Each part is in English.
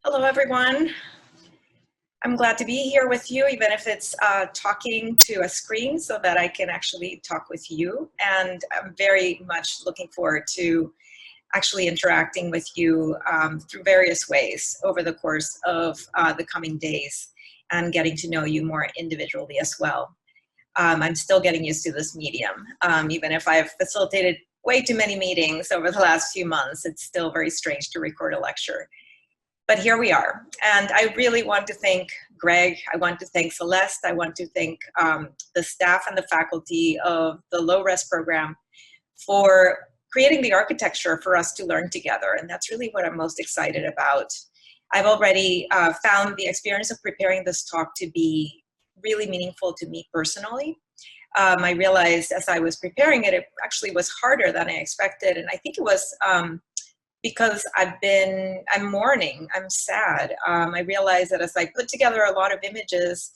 Hello, everyone. I'm glad to be here with you, even if it's talking to a screen so that I can actually talk with you. And I'm very much looking forward to actually interacting with you through various ways over the course of the coming days and getting to know you more individually as well. I'm still getting used to this medium. Even if I've facilitated way too many meetings over the last few months, it's still very strange to record a lecture. But here we are. And I really want to thank Greg. I want to thank Celeste. I want to thank the staff and the faculty of the low-res program for creating the architecture for us to learn together. And that's really what I'm most excited about. I've already found the experience of preparing this talk to be really meaningful to me personally. I realized as I was preparing it, it actually was harder than I expected. And I think it was because I'm mourning, I'm sad. I realized that as I put together a lot of images,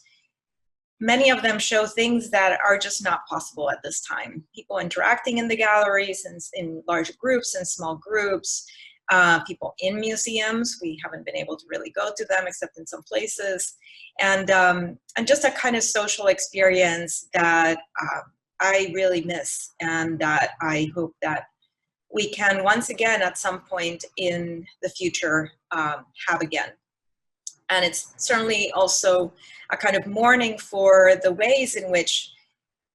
many of them show things that are just not possible at this time. People interacting in the galleries and in large groups and small groups, people in museums. We haven't been able to really go to them except in some places. And just a kind of social experience that I really miss and that I hope that we can once again at some point in the future have again. And it's certainly also a kind of mourning for the ways in which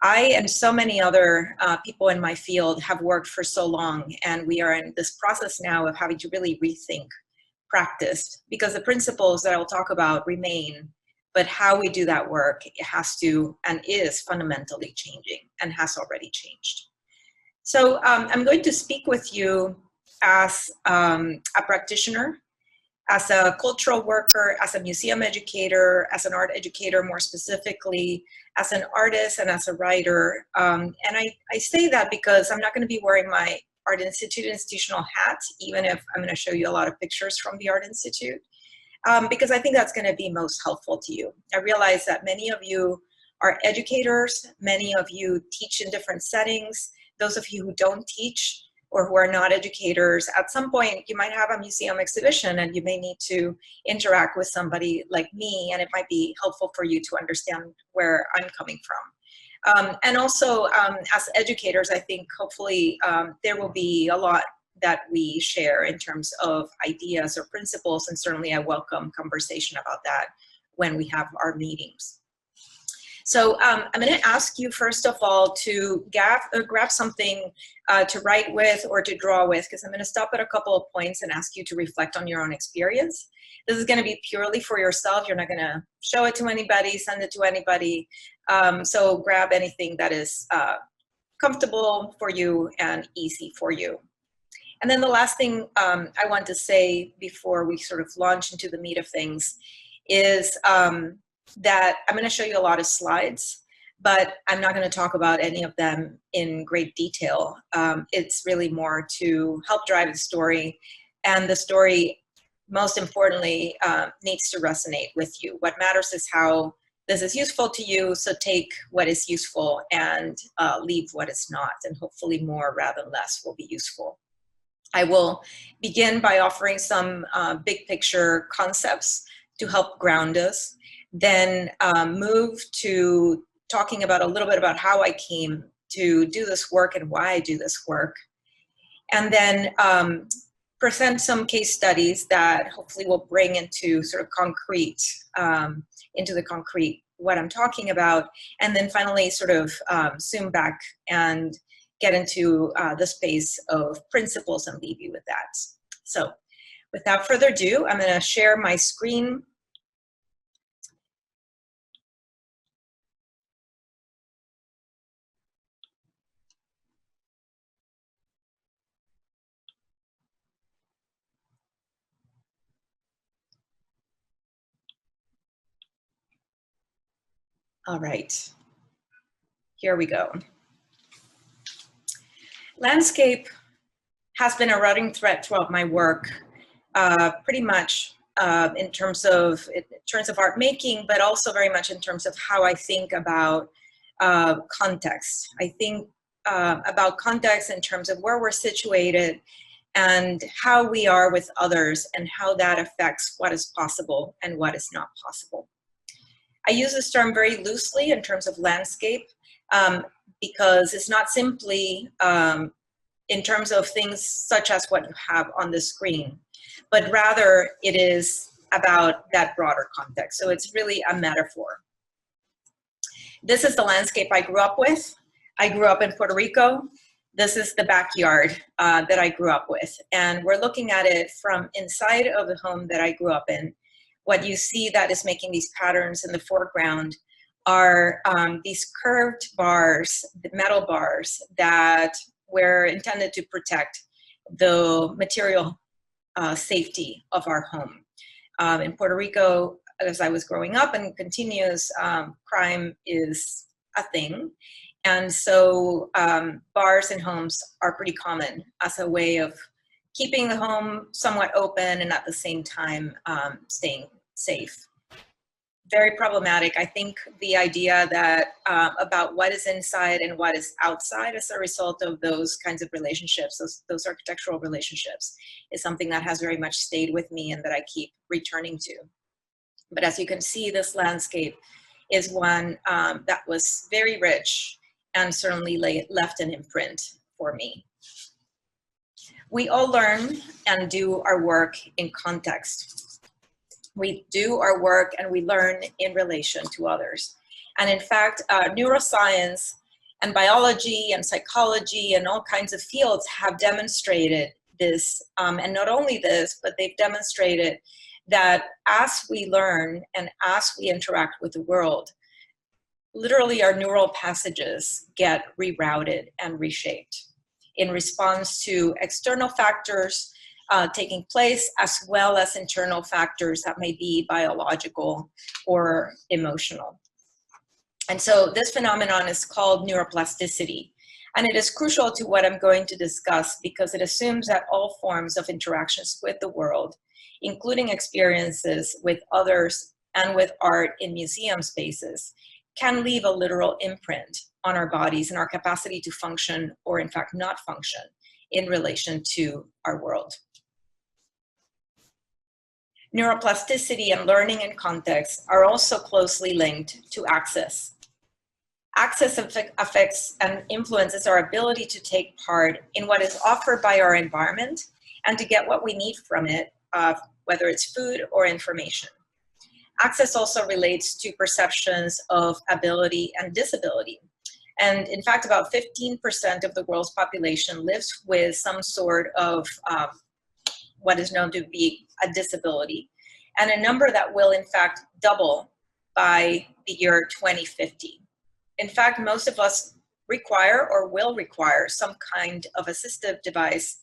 I and so many other people in my field have worked for so long. And we are in this process now of having to really rethink practice, because the principles that I'll talk about remain, but how we do that work, it has to and is fundamentally changing and has already changed. So I'm going to speak with you as a practitioner, as a cultural worker, as a museum educator, as an art educator more specifically, as an artist and as a writer. And I say that because I'm not going to be wearing my Art Institute institutional hat, even if I'm going to show you a lot of pictures from the Art Institute, because I think that's going to be most helpful to you. I realize that many of you are educators, many of you teach in different settings. Those of you who don't teach or who are not educators, at some point you might have a museum exhibition and you may need to interact with somebody like me, and it might be helpful for you to understand where I'm coming from. And also as educators, I think hopefully there will be a lot that we share in terms of ideas or principles, and certainly I welcome conversation about that when we have our meetings. So I'm going to ask you, first of all, to grab something to write with or to draw with, because I'm going to stop at a couple of points and ask you to reflect on your own experience. This is going to be purely for yourself. You're not going to show it to anybody, send it to anybody. So grab anything that is comfortable for you and easy for you. And then the last thing I want to say before we sort of launch into the meat of things is that I'm going to show you a lot of slides, but I'm not going to talk about any of them in great detail. It's really more to help drive the story, and the story, most importantly, needs to resonate with you. What matters is how this is useful to you, so take what is useful and leave what is not, and hopefully more rather than less will be useful. I will begin by offering some big picture concepts to help ground us, then move to talking about a little bit about how I came to do this work and why I do this work, and then present some case studies that hopefully will bring into sort of concrete, into the concrete what I'm talking about, and then finally sort of zoom back and get into the space of principles and leave you with that. So without further ado, I'm going to share my screen. All right, here we go. Landscape has been a running thread throughout my work, pretty much in terms of art making, but also very much in terms of how I think about context. I think about context in terms of where we're situated and how we are with others and how that affects what is possible and what is not possible. I use this term very loosely in terms of landscape because it's not simply in terms of things such as what you have on the screen, but rather it is about that broader context. So it's really a metaphor. This is the landscape I grew up with. I grew up in Puerto Rico. This is the backyard that I grew up with. And we're looking at it from inside of the home that I grew up in. What you see that is making these patterns in the foreground are these curved bars, the metal bars that were intended to protect the material safety of our home. In Puerto Rico, as I was growing up and continues, crime is a thing. And so bars in homes are pretty common as a way of keeping the home somewhat open and at the same time staying safe. Very problematic. I think the idea that about what is inside and what is outside as a result of those kinds of relationships, those architectural relationships, is something that has very much stayed with me and that I keep returning to. But as you can see, this landscape is one that was very rich and certainly left an imprint for me. We all learn and do our work in context. We do our work and we learn in relation to others. And in fact, neuroscience and biology and psychology and all kinds of fields have demonstrated this. And not only this, but they've demonstrated that as we learn and as we interact with the world, literally our neural passages get rerouted and reshaped in response to external factors taking place, as well as internal factors that may be biological or emotional. And so this phenomenon is called neuroplasticity. And it is crucial to what I'm going to discuss because it assumes that all forms of interactions with the world, including experiences with others and with art in museum spaces, can leave a literal imprint on our bodies and our capacity to function, or in fact not function, in relation to our world. Neuroplasticity and learning in context are also closely linked to access. Access affects and influences our ability to take part in what is offered by our environment and to get what we need from it, whether it's food or information. Access also relates to perceptions of ability and disability. And in fact, about 15% of the world's population lives with some sort of what is known to be a disability, and a number that will in fact double by the year 2050. In fact, most of us require or will require some kind of assistive device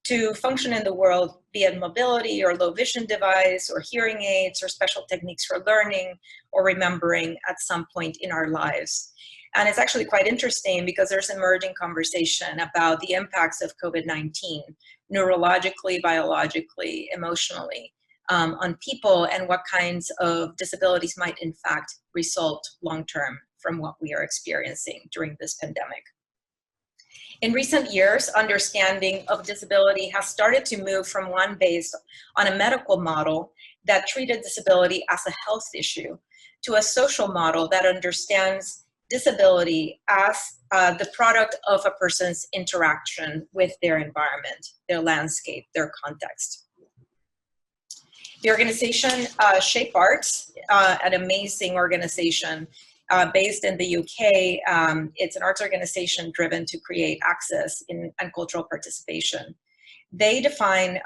to function in the world, be it mobility or low vision device or hearing aids or special techniques for learning or remembering at some point in our lives. And it's actually quite interesting because there's emerging conversation about the impacts of COVID-19, neurologically, biologically, emotionally, on people, and what kinds of disabilities might in fact result long-term from what we are experiencing during this pandemic. In recent years, understanding of disability has started to move from one based on a medical model that treated disability as a health issue to a social model that understands disability as the product of a person's interaction with their environment, their landscape, their context. The organization Shape Arts, an amazing organization based in the UK. It's an arts organization driven to create access and cultural participation. They define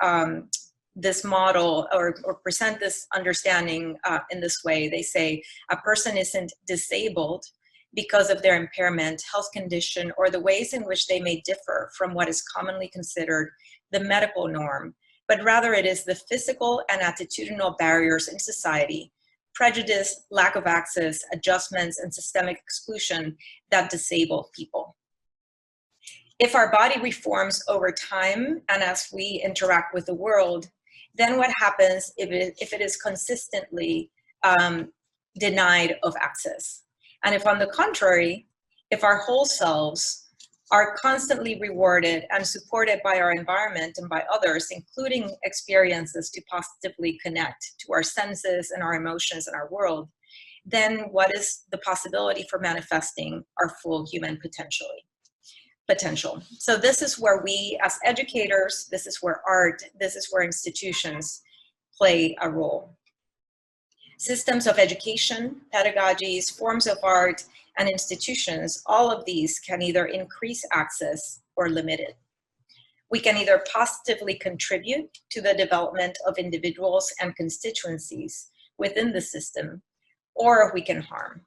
this model or present this understanding in this way. They say a person isn't disabled because of their impairment, health condition, or the ways in which they may differ from what is commonly considered the medical norm, but rather it is the physical and attitudinal barriers in society, prejudice, lack of access, adjustments, and systemic exclusion that disable people. If our body reforms over time and as we interact with the world, then what happens if it is consistently denied of access? And if on the contrary, if our whole selves are constantly rewarded and supported by our environment and by others, including experiences to positively connect to our senses and our emotions and our world, then what is the possibility for manifesting our full human potential? So this is where we as educators, this is where art, this is where institutions play a role. Systems of education, pedagogies, forms of art, and institutions, all of these can either increase access or limit it. We can either positively contribute to the development of individuals and constituencies within the system, or we can harm.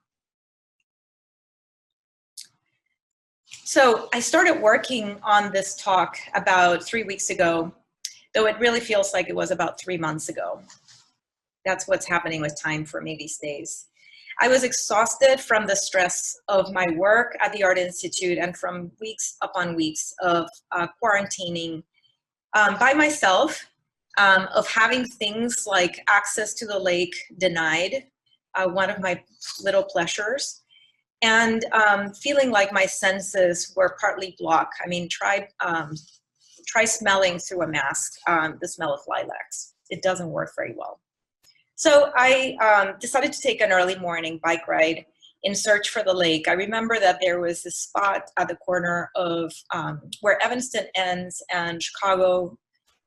So I started working on this talk about 3 weeks ago, though it really feels like it was about 3 months ago. That's what's happening with time for me these days. I was exhausted from the stress of my work at the Art Institute and from weeks upon weeks of quarantining by myself, of having things like access to the lake denied, one of my little pleasures, and feeling like my senses were partly blocked. I mean, try smelling through a mask the smell of lilacs. It doesn't work very well. So I decided to take an early morning bike ride in search for the lake. I remember that there was this spot at the corner of where Evanston ends and Chicago,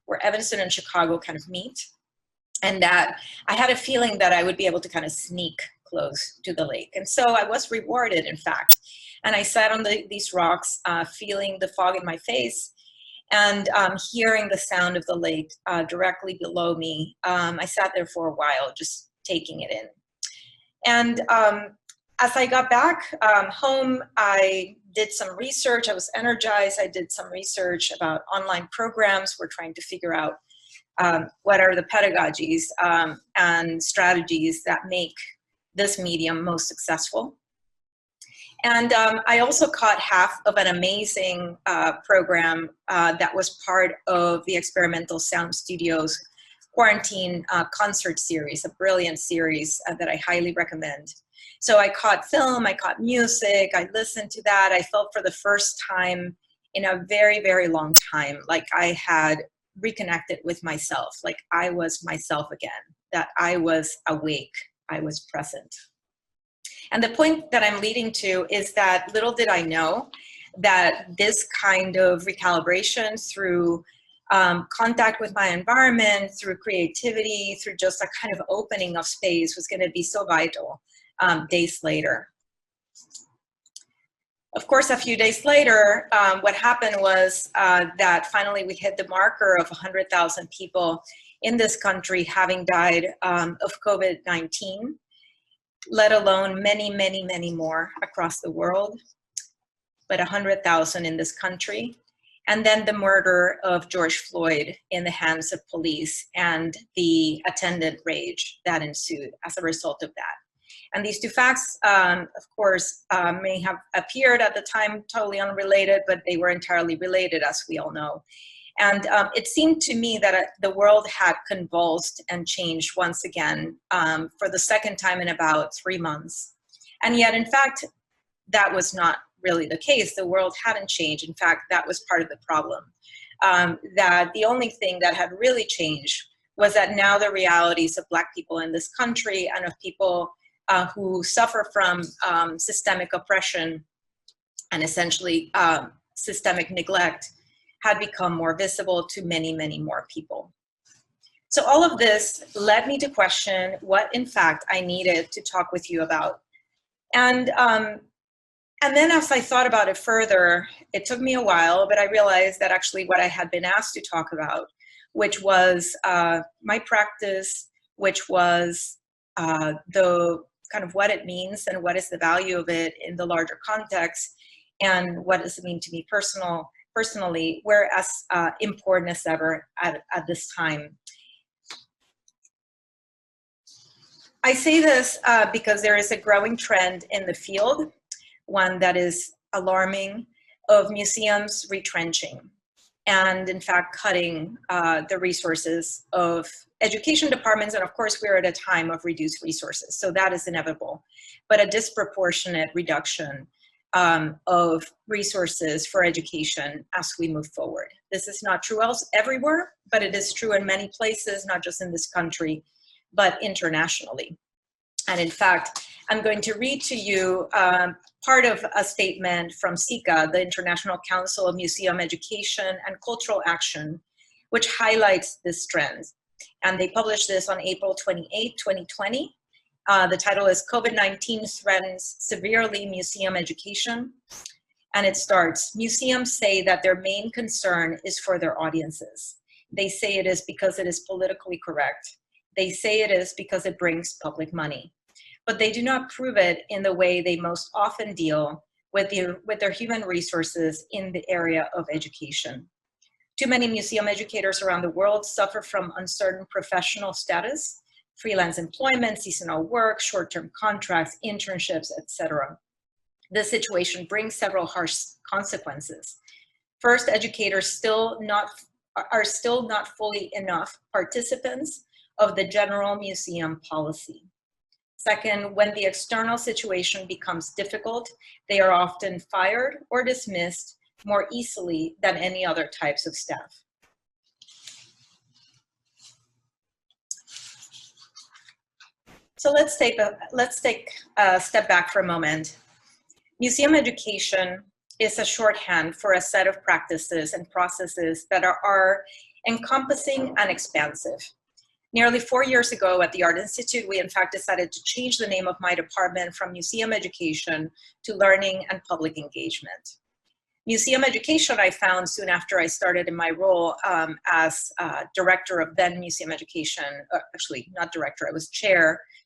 where Evanston and Chicago kind of meet, and that I had a feeling that I would be able to kind of sneak close to the lake. And so I was rewarded, in fact. And I sat on these rocks, feeling the fog in my face, and hearing the sound of the lake directly below me. I sat there for a while, just taking it in. And as I got back home, I did some research. I was energized. I did some research about online programs. We're trying to figure out what are the pedagogies and strategies that make this medium most successful. And I also caught half of an amazing program that was part of the Experimental Sound Studios quarantine concert series, a brilliant series that I highly recommend. So I caught film, I caught music, I listened to that. I felt for the first time in a very, very long time, like I had reconnected with myself, like I was myself again, that I was awake, I was present. And the point that I'm leading to is that little did I know that this kind of recalibration through contact with my environment, through creativity, through just a kind of opening of space was going to be so vital days later. Of course, a few days later, what happened was that finally we hit the marker of 100,000 people in this country having died of COVID-19. Let alone many, many, many more across the world, but 100,000 in this country. And then the murder of George Floyd in the hands of police and the attendant rage that ensued as a result of that. And these two facts, of course, may have appeared at the time totally unrelated, but they were entirely related, as we all know. And it seemed to me that the world had convulsed and changed once again for the second time in about 3 months. And yet, in fact, that was not really the case. The world hadn't changed. In fact, that was part of the problem. That the only thing that had really changed was that now the realities of Black people in this country and of people who suffer from systemic oppression and essentially systemic neglect had become more visible to many, many more people. So all of this led me to question what, in fact, I needed to talk with you about. And then as I thought about it further, it took me a while, but I realized that actually what I had been asked to talk about, which was my practice, which was the kind of what it means and what is the value of it in the larger context, and what does it mean to me personally, were as important as ever at this time. I say this because there is a growing trend in the field, one that is alarming, of museums retrenching and in fact cutting the resources of education departments. And of course we're at a time of reduced resources, so that is inevitable, but a disproportionate reduction of resources for education as we move forward. This is not true everywhere, but it is true in many places, not just in this country, but internationally. And in fact, I'm going to read to you part of a statement from SICA, the International Council of Museum Education and Cultural Action, which highlights this trend. And they published this on April 28, 2020. The title is COVID-19 Threatens Severely Museum Education. And it starts, museums say that their main concern is for their audiences. They say it is because it is politically correct. They say it is because it brings public money. But they do not prove it in the way they most often deal with their human resources in the area of education. Too many museum educators around the world suffer from uncertain professional status, freelance employment, seasonal work, short-term contracts, internships, etc. This situation brings several harsh consequences. First, educators are still not fully enough participants of the general museum policy. Second, when the external situation becomes difficult, they are often fired or dismissed more easily than any other types of staff. So let's take a step back for a moment. Museum education is a shorthand for a set of practices and processes that are encompassing and expansive. Nearly 4 years ago at the Art Institute, we in fact decided to change the name of my department from Museum Education to Learning and Public Engagement. Museum education, I found soon after I started in my role as director of then Museum Education, actually not director, I was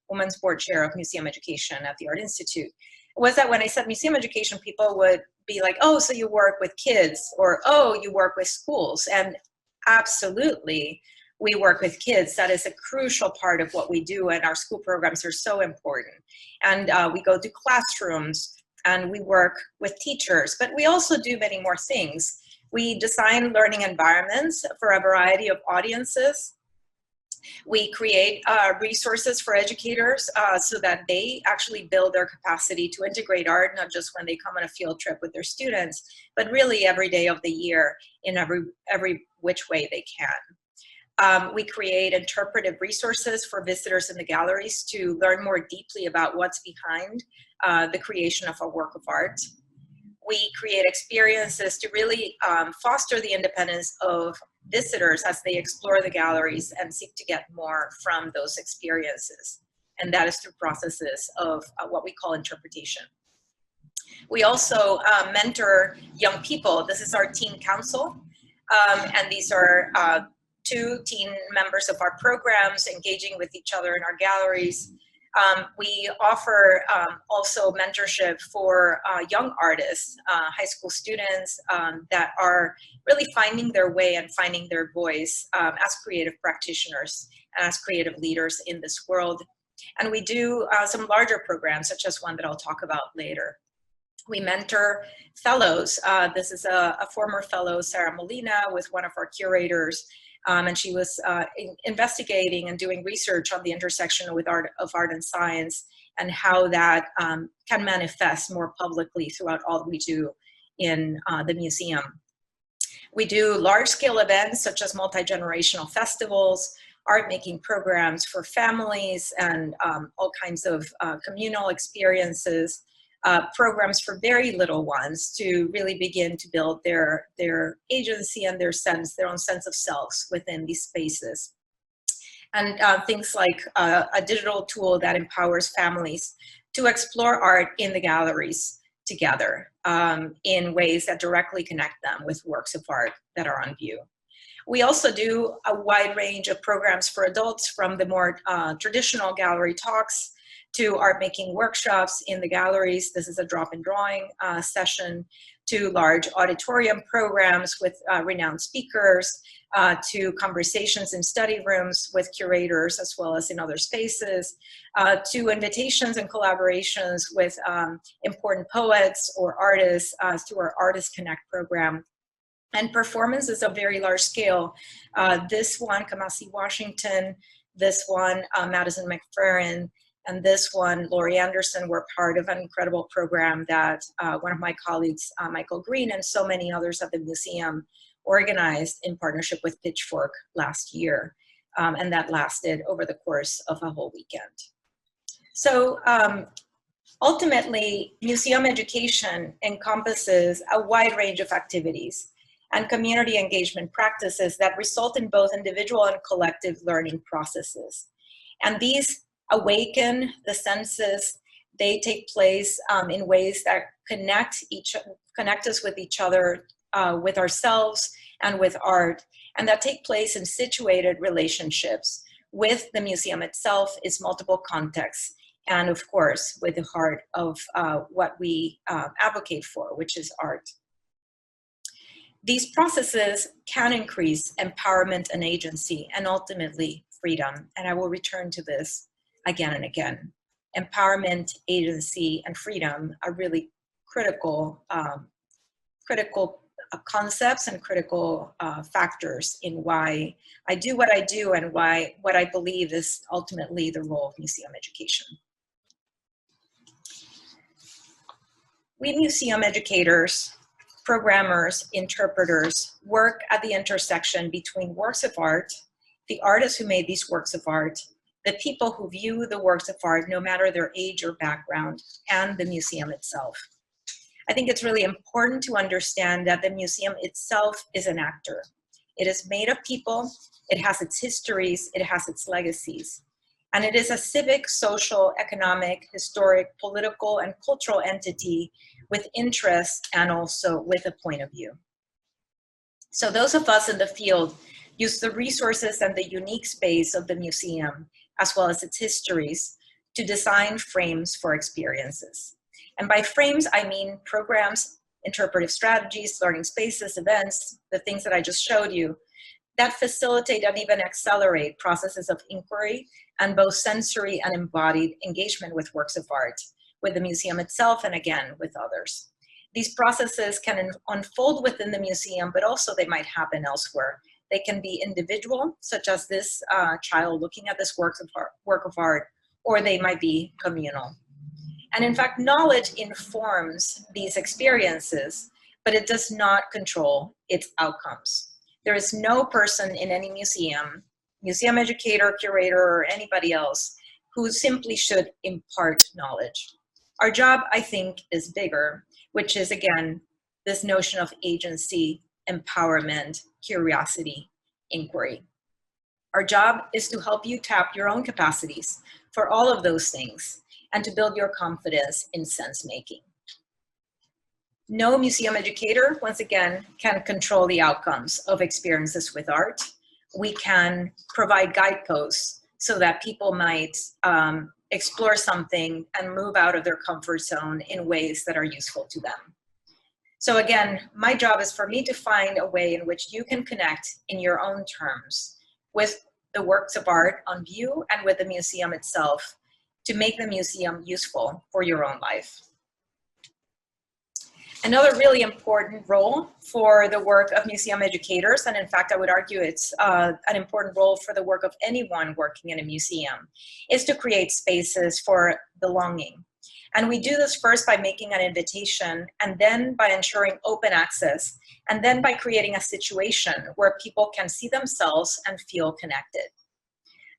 women's board chair of Museum Education at the Art Institute, was that when I said museum education, people would be like, oh, so you work with kids, or oh, you work with schools. And absolutely, we work with kids. That is a crucial part of what we do, and our school programs are so important. And we go to classrooms, and we work with teachers, but we also do many more things. We design learning environments for a variety of audiences. We create resources for educators so that they actually build their capacity to integrate art, not just when they come on a field trip with their students, but really every day of the year in every which way they can. We create interpretive resources for visitors in the galleries to learn more deeply about what's behind the creation of a work of art. We create experiences to really foster the independence of visitors as they explore the galleries and seek to get more from those experiences. And that is through processes of what we call interpretation. We also mentor young people. This is our teen council. And these are 2 teen members of our programs engaging with each other in our galleries. We offer also mentorship for young artists, high school students that are really finding their way and finding their voice as creative practitioners and as creative leaders in this world. And we do some larger programs, such as one that I'll talk about later. We mentor fellows. This is a former fellow, Sarah Molina, with one of our curators. And she was investigating and doing research on the intersection of art and science, and how that can manifest more publicly throughout all we do in the museum. We do large-scale events such as multi-generational festivals, art-making programs for families, and all kinds of communal experiences. Programs for very little ones to really begin to build their agency and their own sense of selves within these spaces. And things like a digital tool that empowers families to explore art in the galleries together in ways that directly connect them with works of art that are on view. We also do a wide range of programs for adults, from the more traditional gallery talks to art-making workshops in the galleries. This is a drop-in drawing session, to large auditorium programs with renowned speakers, to conversations in study rooms with curators as well as in other spaces, to invitations and collaborations with important poets or artists through our Artist Connect program. And performances of very large scale. This one, Kamasi Washington, this one, Madison McFerrin, And this one, Laurie Anderson, were part of an incredible program that one of my colleagues, Michael Green, and so many others at the museum organized in partnership with Pitchfork last year. And that lasted over the course of a whole weekend. So ultimately, museum education encompasses a wide range of activities and community engagement practices that result in both individual and collective learning processes. And these awaken the senses. They take place in ways that connect us with each other, with ourselves, and with art, and that take place in situated relationships with the museum itself, its multiple contexts, and of course, with the heart of what we advocate for, which is art. These processes can increase empowerment and agency, and ultimately freedom. And I will return to this again and again. Empowerment, agency, and freedom are really critical, concepts and critical factors in why I do what I do and what I believe is ultimately the role of museum education. We museum educators, programmers, interpreters work at the intersection between works of art, the artists who made these works of art, the people who view the works of art, no matter their age or background, and the museum itself. I think it's really important to understand that the museum itself is an actor. It is made of people, it has its histories, it has its legacies. And it is a civic, social, economic, historic, political, and cultural entity with interests and also with a point of view. So those of us in the field use the resources and the unique space of the museum, as well as its histories, to design frames for experiences. And by frames, I mean programs, interpretive strategies, learning spaces, events, the things that I just showed you, that facilitate and even accelerate processes of inquiry and both sensory and embodied engagement with works of art, with the museum itself, and again, with others. These processes can unfold within the museum, but also they might happen elsewhere. They can be individual, such as this child looking at this work of art, or they might be communal. And in fact, knowledge informs these experiences, but it does not control its outcomes. There is no person in any museum educator, curator, or anybody else who simply should impart knowledge. Our job, I think, is bigger, which is, again, this notion of agency, empowerment, curiosity, inquiry. Our job is to help you tap your own capacities for all of those things and to build your confidence in sense-making. No museum educator, once again, can control the outcomes of experiences with art. We can provide guideposts so that people might explore something and move out of their comfort zone in ways that are useful to them. So again, my job is for me to find a way in which you can connect in your own terms with the works of art on view and with the museum itself to make the museum useful for your own life. Another really important role for the work of museum educators, and in fact, I would argue it's an important role for the work of anyone working in a museum, is to create spaces for belonging. And we do this first by making an invitation, and then by ensuring open access, and then by creating a situation where people can see themselves and feel connected.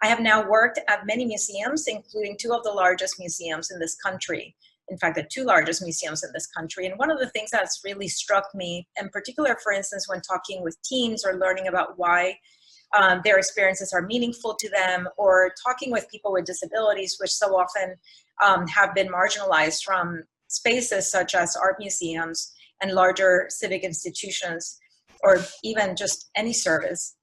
I have now worked at many museums, including two of the largest museums in this country. In fact, the two largest museums in this country. And one of the things that's really struck me, in particular, for instance, when talking with teens or learning about why their experiences are meaningful to them, or talking with people with disabilities, which so often have been marginalized from spaces such as art museums and larger civic institutions, or even just any service,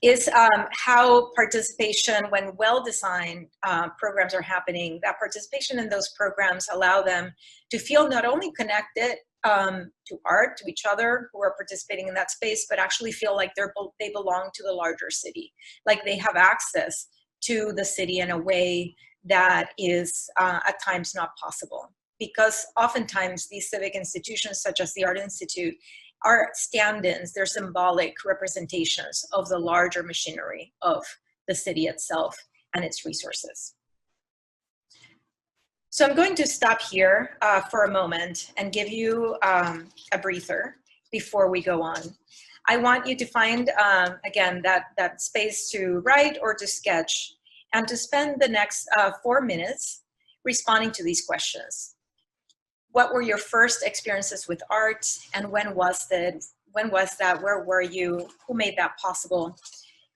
is how participation, when well-designed programs are happening, that participation in those programs allow them to feel not only connected to art, to each other who are participating in that space, but actually feel like they belong to the larger city, like they have access to the city in a way that is at times not possible. Because oftentimes these civic institutions, such as the Art Institute, are stand-ins, they're symbolic representations of the larger machinery of the city itself and its resources. So I'm going to stop here for a moment and give you a breather before we go on. I want you to find, again, that space to write or to sketch and to spend the next 4 minutes responding to these questions. What were your first experiences with art, and when was that? Where were you? Who made that possible?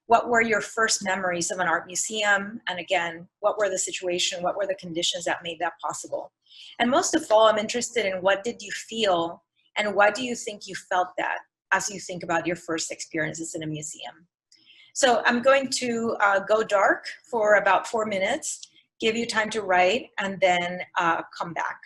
What were your first memories of an art museum? And again, what were the situation? What were the conditions that made that possible? And most of all, I'm interested in what did you feel, and what do you think you felt that as you think about your first experiences in a museum? So I'm going to go dark for about 4 minutes, give you time to write, and then come back.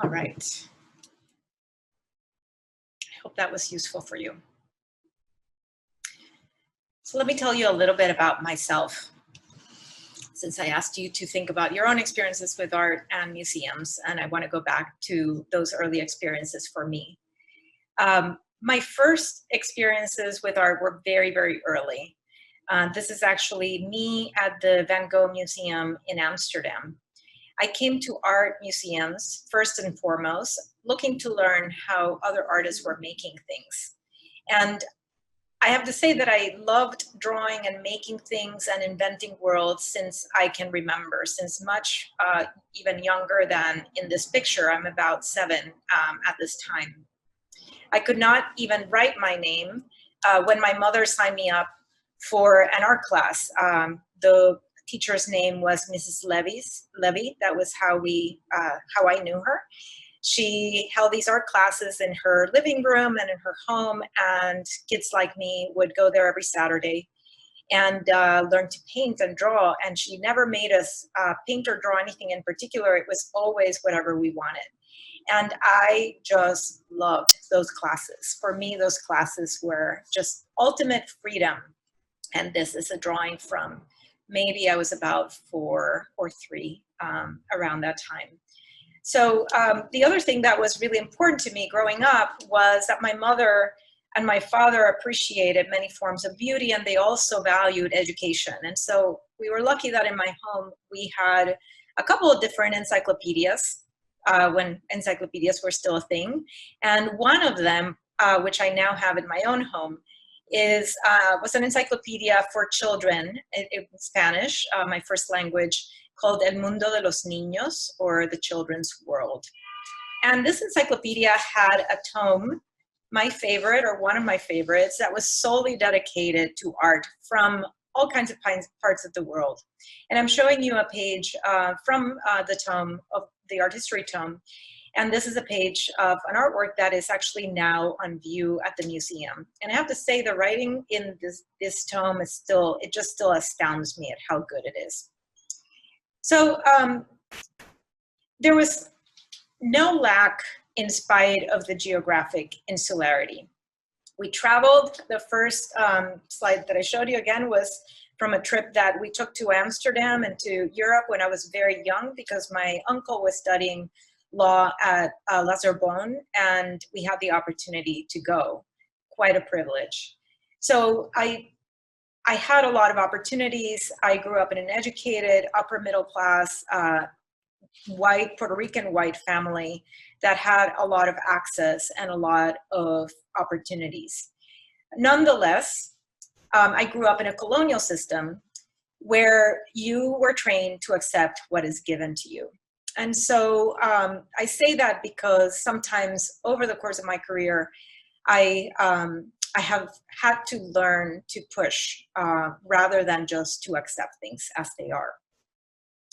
All right. I hope that was useful for you. So let me tell you a little bit about myself, since I asked you to think about your own experiences with art and museums, and I want to go back to those early experiences for me. My first experiences with art were very, very early. This is actually me at the Van Gogh Museum in Amsterdam. I came to art museums first and foremost, looking to learn how other artists were making things. And I have to say that I loved drawing and making things and inventing worlds since I can remember, since much even younger than in this picture. I'm about 7 at this time. I could not even write my name when my mother signed me up for an art class. The teacher's name was Mrs. Levy. That was how I knew her. She held these art classes in her living room and in her home, and kids like me would go there every Saturday and learn to paint and draw. And she never made us paint or draw anything in particular. It was always whatever we wanted. And I just loved those classes. For me, those classes were just ultimate freedom. And this is a drawing from maybe I was about 4 or 3 around that time. So the other thing that was really important to me growing up was that my mother and my father appreciated many forms of beauty, and they also valued education. And so we were lucky that in my home we had a couple of different encyclopedias when encyclopedias were still a thing. And one of them, which I now have in my own home, was an encyclopedia for children in Spanish, my first language, called El Mundo de los Niños, or The Children's World. And this encyclopedia had a tome, my favorite, or one of my favorites, that was solely dedicated to art from all kinds of parts of the world. And I'm showing you a page from the tome, of the art history tome. And this is a page of an artwork that is actually now on view at the museum. And I have to say, the writing in this tome is still, it just still astounds me at how good it is. So there was no lack in spite of the geographic insularity. We traveled. The first slide that I showed you again was from a trip that we took to Amsterdam and to Europe when I was very young, because my uncle was studying law at La Sorbonne, and we had the opportunity to go. Quite a privilege. So I had a lot of opportunities. I grew up in an educated, upper middle class, white, Puerto Rican white family that had a lot of access and a lot of opportunities. Nonetheless, I grew up in a colonial system where you were trained to accept what is given to you. And so I say that because sometimes over the course of my career, I have had to learn to push rather than just to accept things as they are.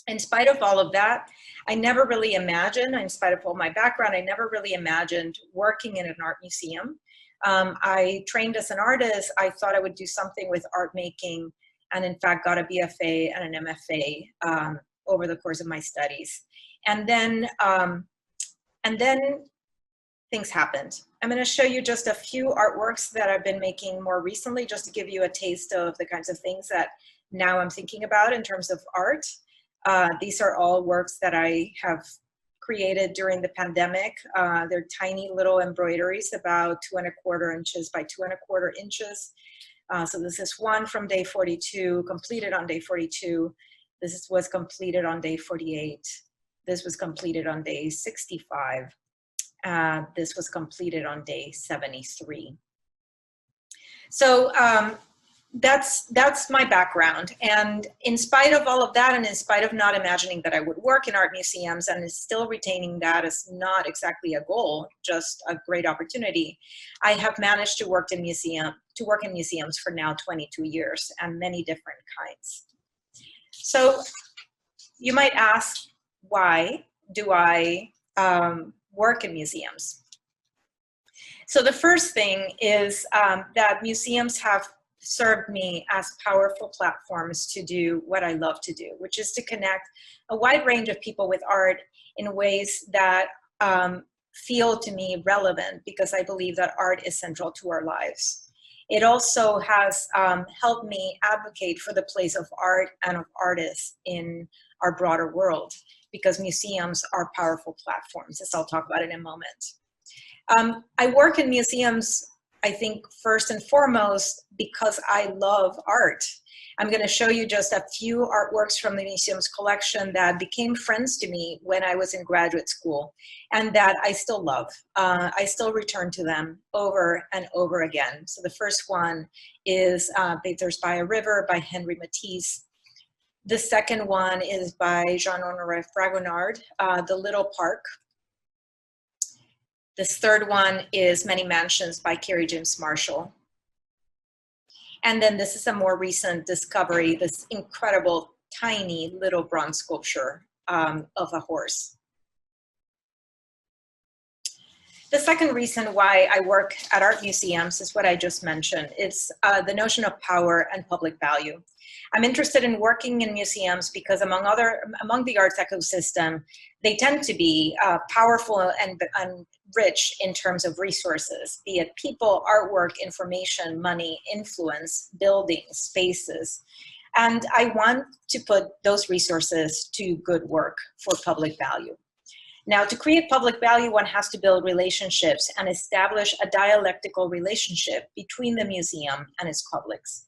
In spite of all of that, I never really imagined, in spite of all my background, I never really imagined working in an art museum. I trained as an artist. I thought I would do something with art making, and in fact got a BFA and an MFA over the course of my studies. And then things happened. I'm going to show you just a few artworks that I've been making more recently, just to give you a taste of the kinds of things that now I'm thinking about in terms of art. These are all works that I have created during the pandemic. They're tiny little embroideries, about 2¼ inches by 2¼ inches. So this is one from day 42, completed on day 42. This was completed on day 48. This was completed on day 65. This was completed on day 73. So that's my background. And in spite of all of that, and in spite of not imagining that I would work in art museums, and still retaining that as not exactly a goal, just a great opportunity, I have managed to work in museums for now 22 years, and many different kinds. So you might ask, why do I work in museums? So the first thing is that museums have served me as powerful platforms to do what I love to do, which is to connect a wide range of people with art in ways that feel to me relevant, because I believe that art is central to our lives. It also has helped me advocate for the place of art and of artists in our broader world, because museums are powerful platforms, as I'll talk about in a moment. I work in museums, I think, first and foremost, because I love art. I'm going to show you just a few artworks from the museum's collection that became friends to me when I was in graduate school, and that I still love. I still return to them over and over again. So the first one is Bathers by a River by Henri Matisse. The second one is by Jean-Honoré Fragonard, The Little Park. This third one is Many Mansions by Kerry James Marshall. And then this is a more recent discovery, this incredible, tiny little bronze sculpture of a horse. The second reason why I work at art museums is what I just mentioned. It's the notion of power and public value. I'm interested in working in museums because among the arts ecosystem, they tend to be powerful and rich in terms of resources, be it people, artwork, information, money, influence, buildings, spaces. And I want to put those resources to good work for public value. Now, to create public value, one has to build relationships and establish a dialectical relationship between the museum and its publics.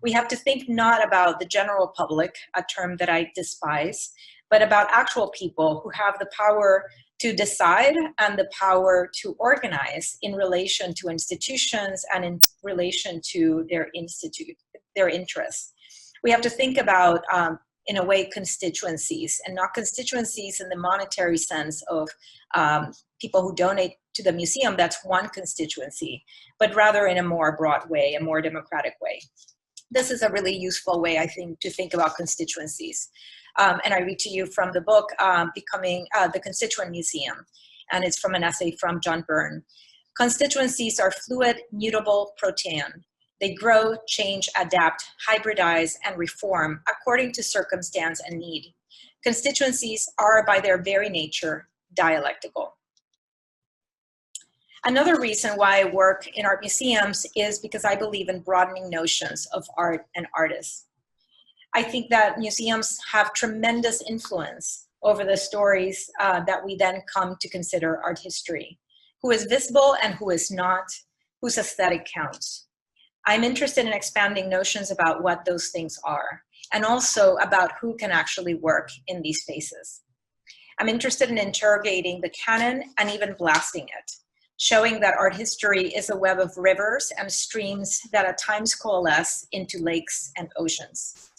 We have to think not about the general public, a term that I despise, but about actual people who have the power to decide and the power to organize in relation to institutions and in relation to their interests. We have to think about, in a way, constituencies, and not constituencies in the monetary sense of people who donate to the museum, that's one constituency, but rather in a more broad way, a more democratic way. This is a really useful way, I think, to think about constituencies. And I read to you from the book, Becoming the Constituent Museum, and it's from an essay from John Byrne. Constituencies are fluid, mutable protean. They grow, change, adapt, hybridize, and reform according to circumstance and need. Constituencies are, by their very nature, dialectical. Another reason why I work in art museums is because I believe in broadening notions of art and artists. I think that museums have tremendous influence over the stories that we then come to consider art history. Who is visible and who is not, whose aesthetic counts. I'm interested in expanding notions about what those things are, and also about who can actually work in these spaces. I'm interested in interrogating the canon and even blasting it, showing that art history is a web of rivers and streams that at times coalesce into lakes and oceans.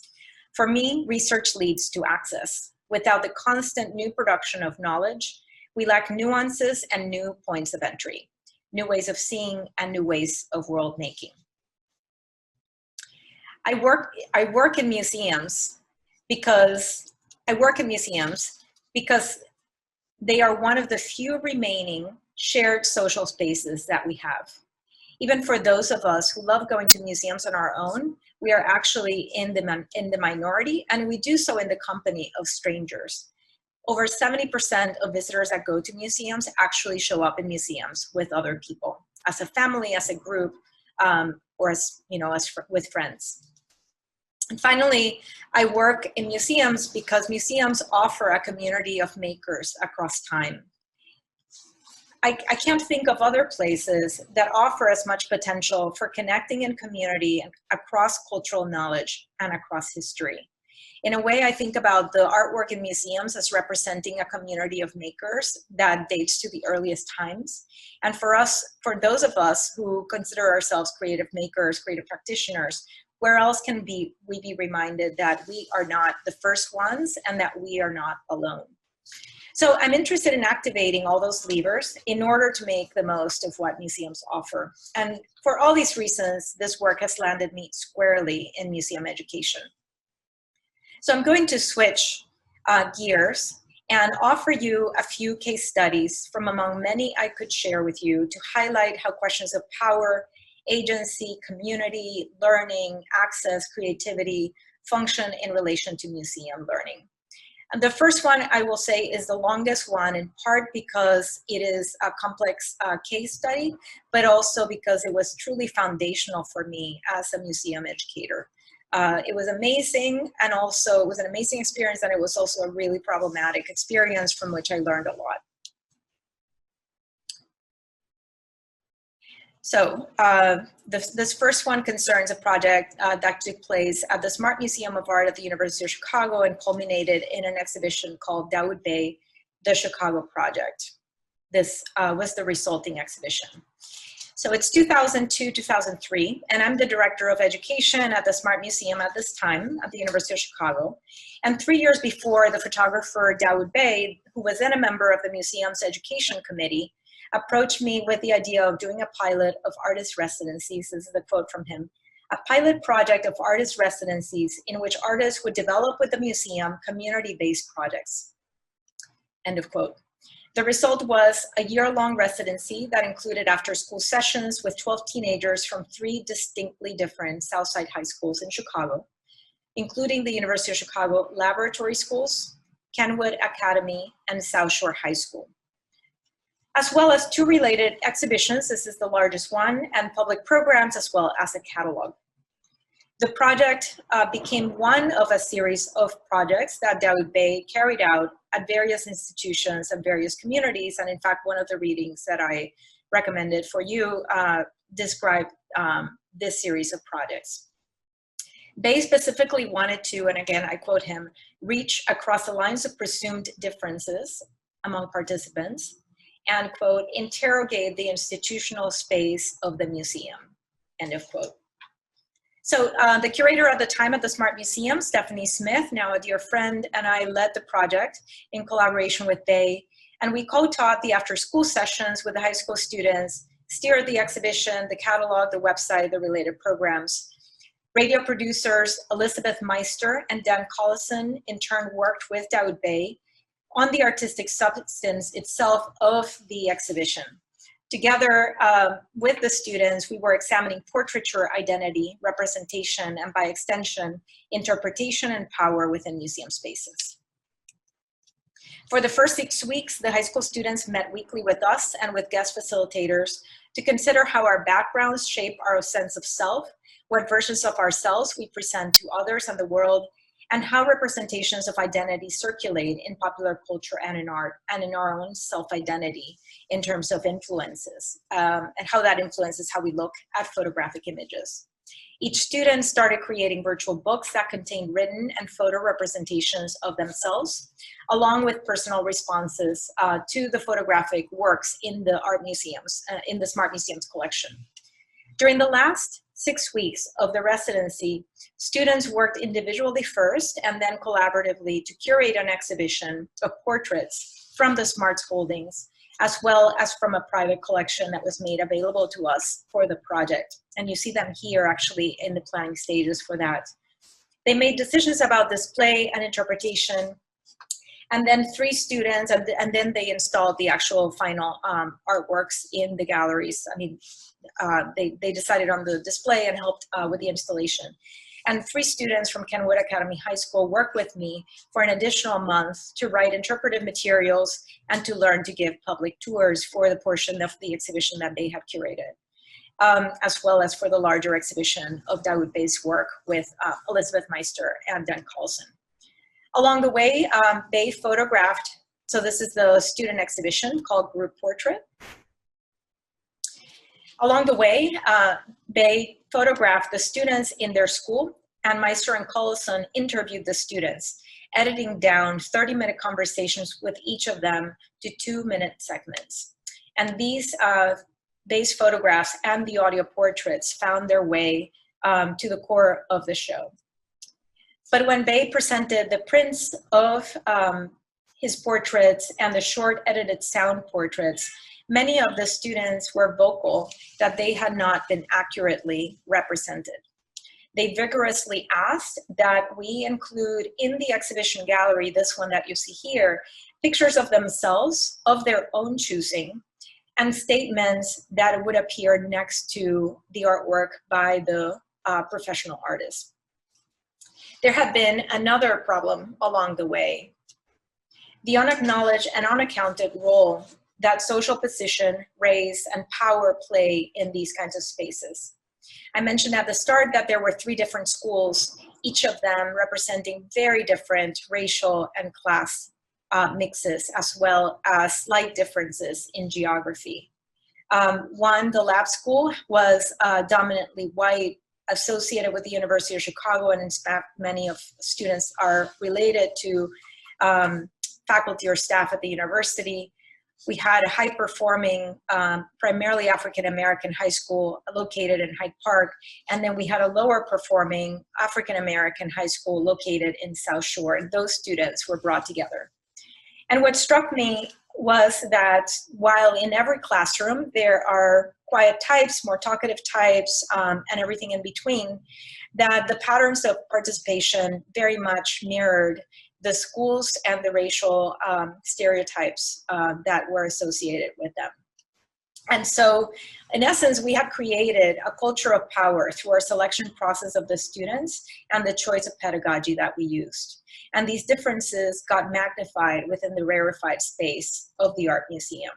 For me, research leads to access. Without the constant new production of knowledge, we lack nuances and new points of entry, new ways of seeing and new ways of world making. I work in museums because they are one of the few remaining shared social spaces that we have. Even for those of us who love going to museums on our own, we are actually in the minority, and we do so in the company of strangers. Over 70% of visitors that go to museums actually show up in museums with other people, as a family, as a group, or as with friends. And finally, I work in museums because museums offer a community of makers across time. I can't think of other places that offer as much potential for connecting in community across cultural knowledge and across history. In a way, I think about the artwork in museums as representing a community of makers that dates to the earliest times. And for those of us who consider ourselves creative makers, creative practitioners, where else can we be reminded that we are not the first ones and that we are not alone? So I'm interested in activating all those levers in order to make the most of what museums offer. And for all these reasons, this work has landed me squarely in museum education. So I'm going to switch gears and offer you a few case studies from among many I could share with you to highlight how questions of power, agency, community, learning, access, creativity function in relation to museum learning. And the first one I will say is the longest one, in part because it is a complex case study, but also because it was truly foundational for me as a museum educator. It was amazing, and also it was an amazing experience, and it was also a really problematic experience from which I learned a lot. So this first one concerns a project that took place at the Smart Museum of Art at the University of Chicago and culminated in an exhibition called Dawood Bey, the Chicago Project. This was the resulting exhibition. So it's 2002-2003, and I'm the director of education at the Smart Museum at this time at the University of Chicago. And 3 years before, the photographer Dawood Bey, who was then a member of the museum's education committee, approached me with the idea of doing a pilot of artist residencies. This is a quote from him. A pilot project of artist residencies in which artists would develop with the museum community-based projects. End of quote. The result was a year-long residency that included after-school sessions with 12 teenagers from 3 distinctly different Southside high schools in Chicago, including the University of Chicago Laboratory Schools, Kenwood Academy, and South Shore High School, as well as 2 related exhibitions. This is the largest one, and public programs, as well as a catalog. The project became one of a series of projects that Dawood Bey carried out at various institutions and various communities. And in fact, one of the readings that I recommended for you described this series of projects. Bey specifically wanted to, and again, I quote him, reach across the lines of presumed differences among participants and, quote, interrogate the institutional space of the museum, end of quote. So the curator at the time at the Smart Museum, Stephanie Smith, now a dear friend, and I led the project in collaboration with Bey, and we co-taught the after-school sessions with the high school students, steered the exhibition, the catalog, the website, the related programs. Radio producers Elizabeth Meister and Dan Collison in turn worked with Daoud Bey on the artistic substance itself of the exhibition. Together with the students, we were examining portraiture, identity, representation, and by extension, interpretation and power within museum spaces. For the first 6 weeks, the high school students met weekly with us and with guest facilitators to consider how our backgrounds shape our sense of self, what versions of ourselves we present to others and the world, and how representations of identity circulate in popular culture and in art, and in our own self-identity in terms of influences, and how that influences how we look at photographic images. Each student started creating virtual books that contained written and photo representations of themselves, along with personal responses to the photographic works in the art museums, in the Smart Museums collection. During the last 6 weeks of the residency, students worked individually first and then collaboratively to curate an exhibition of portraits from the Smart's holdings, as well as from a private collection that was made available to us for the project. And you see them here actually in the planning stages for that. They made decisions about display and interpretation, and then 3 students, and then they installed the actual final artworks in the galleries. I mean, they decided on the display and helped with the installation. And 3 students from Kenwood Academy High School worked with me for an additional month to write interpretive materials and to learn to give public tours for the portion of the exhibition that they had curated, as well as for the larger exhibition of Daoud Bey's work with Elizabeth Meister and Dan Collison. Along the way, Bey photographed, so this is the student exhibition called Group Portrait. Along the way, Bey photographed the students in their school, and Meister and Collison interviewed the students, editing down 30-minute conversations with each of them to 2-minute segments. And these Bey's photographs and the audio portraits found their way to the core of the show. But when Bey presented the prints of his portraits and the short edited sound portraits, many of the students were vocal that they had not been accurately represented. They vigorously asked that we include in the exhibition gallery, this one that you see here, pictures of themselves, of their own choosing, and statements that would appear next to the artwork by the professional artist. There had been another problem along the way: the unacknowledged and unaccounted role that social position, race, and power play in these kinds of spaces. I mentioned at the start that there were 3 different schools, each of them representing very different racial and class mixes, as well as slight differences in geography. One, the lab school, was dominantly white, associated with the University of Chicago, and in fact, many of students are related to faculty or staff at the university. We had a high-performing, primarily African-American high school located in Hyde Park, and then we had a lower-performing African-American high school located in South Shore, and those students were brought together. And what struck me was that while in every classroom there are quiet types, more talkative types, and everything in between, that the patterns of participation very much mirrored the schools and the racial stereotypes that were associated with them. And so, in essence, we had created a culture of power through our selection process of the students and the choice of pedagogy that we used. And these differences got magnified within the rarefied space of the art museum.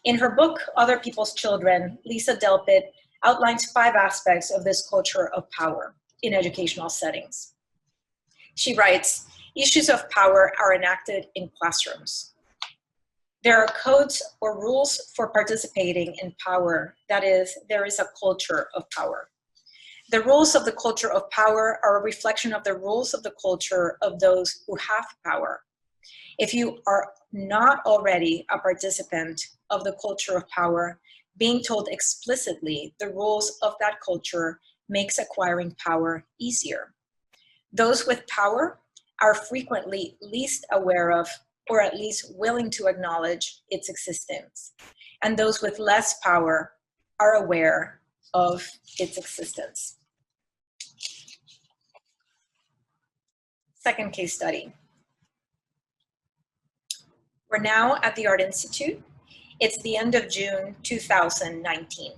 In her book, Other People's Children, Lisa Delpit outlines 5 aspects of this culture of power in educational settings. She writes, issues of power are enacted in classrooms. There are codes or rules for participating in power. That is, there is a culture of power. The rules of the culture of power are a reflection of the rules of the culture of those who have power. If you are not already a participant of the culture of power, being told explicitly the rules of that culture makes acquiring power easier. Those with power are frequently least aware of, or at least willing to acknowledge, its existence. And those with less power are aware of its existence. Second case study. We're now at the Art Institute. It's the end of June 2019.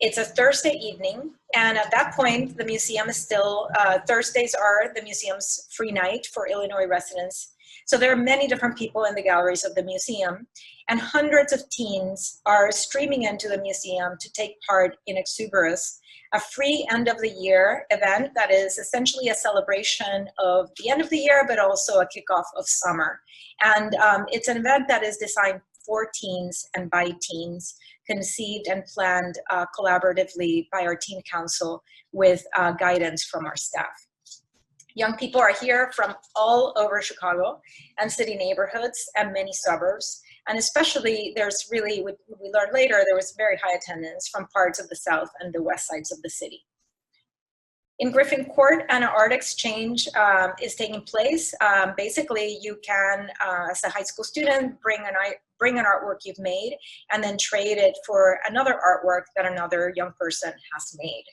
It's a Thursday evening, and at that point, the museum is still, Thursdays are the museum's free night for Illinois residents. So there are many different people in the galleries of the museum, and hundreds of teens are streaming into the museum to take part in Exuberous, a free end of the year event that is essentially a celebration of the end of the year, but also a kickoff of summer. And it's an event that is designed for teens and by teens, conceived and planned collaboratively by our teen council with guidance from our staff. Young people are here from all over Chicago and city neighborhoods and many suburbs. And especially there's really, we learned later, there was very high attendance from parts of the south and the west sides of the city. In Griffin Court, an art exchange is taking place. Basically, you can, as a high school student, bring an artwork you've made and then trade it for another artwork that another young person has made.